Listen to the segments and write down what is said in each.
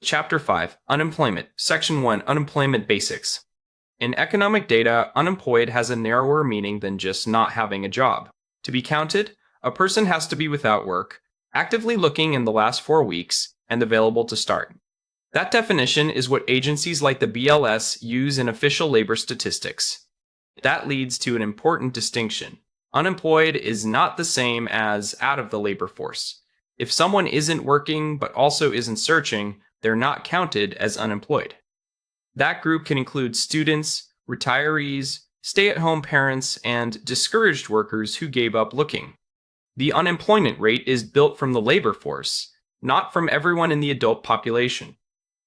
Chapter 5, Unemployment, Section 1, Unemployment Basics. In economic data, unemployed has a narrower meaning than just not having a job. To be counted, a person has to be without work, actively looking in the last 4 weeks, and available to start. That definition is what agencies like the BLS use in official labor statistics. That leads to an important distinction. Unemployed is not the same as out of the labor force. If someone isn't working but also isn't searching, they're not counted as unemployed. That group can include students, retirees, stay-at-home parents, and discouraged workers who gave up looking. The unemployment rate is built from the labor force, not from everyone in the adult population.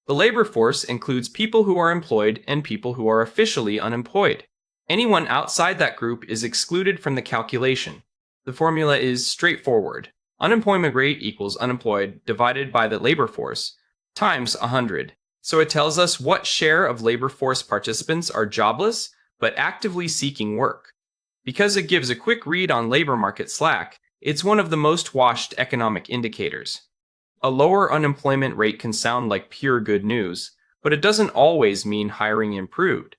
The labor force includes people who are employed and people who are officially unemployed. Anyone outside that group is excluded from the calculation. The formula is straightforward. Unemployment rate equals unemployed divided by the labor force times 100. So it tells us what share of labor force participants are jobless but actively seeking work. Because it gives a quick read on labor market slack, it's one of the most watched economic indicators. A lower unemployment rate can sound like pure good news, but it doesn't always mean hiring improved.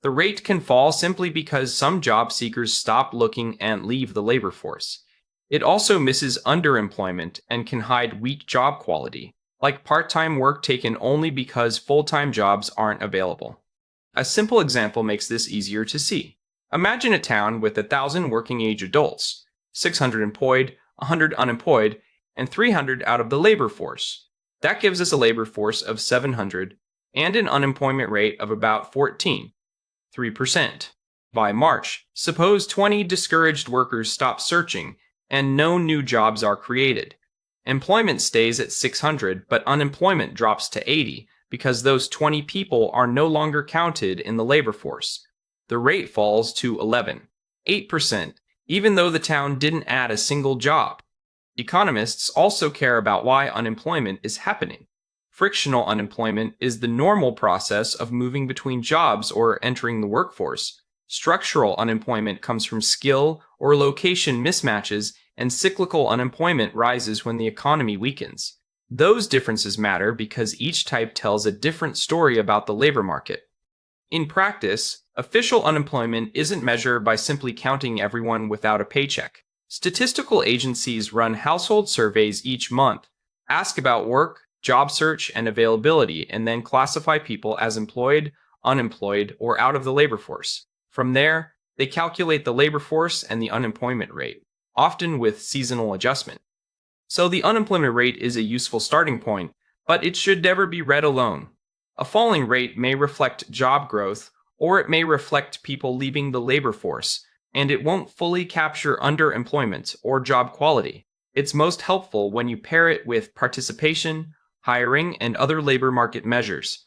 The rate can fall simply because some job seekers stop looking and leave the labor force. It also misses underemployment and can hide weak job quality, like part-time work taken only because full-time jobs aren't available. A simple example makes this easier to see. Imagine a town with 1,000 working-age adults, 600 employed, 100 unemployed, and 300 out of the labor force. That gives us a labor force of 700 and an unemployment rate of about 3%. By March, suppose 20 discouraged workers stop searching and no new jobs are created. Employment stays at 600, but unemployment drops to 80 because those 20 people are no longer counted in the labor force. The rate falls to 8%, even though the town didn't add a single job. Economists also care about why unemployment is happening. Frictional unemployment is the normal process of moving between jobs or entering the workforce. Structural unemployment comes from skill or location mismatches, and cyclical unemployment rises when the economy weakens. Those differences matter because each type tells a different story about the labor market. In practice, official unemployment isn't measured by simply counting everyone without a paycheck. Statistical agencies run household surveys each month, ask about work, job search, and availability, and then classify people as employed, unemployed, or out of the labor force. From there, they calculate the labor force and the unemployment rate, often with seasonal adjustment. So the unemployment rate is a useful starting point, but it should never be read alone. A falling rate may reflect job growth, or it may reflect people leaving the labor force, and it won't fully capture underemployment or job quality. It's most helpful when you pair it with participation, hiring, and other labor market measures.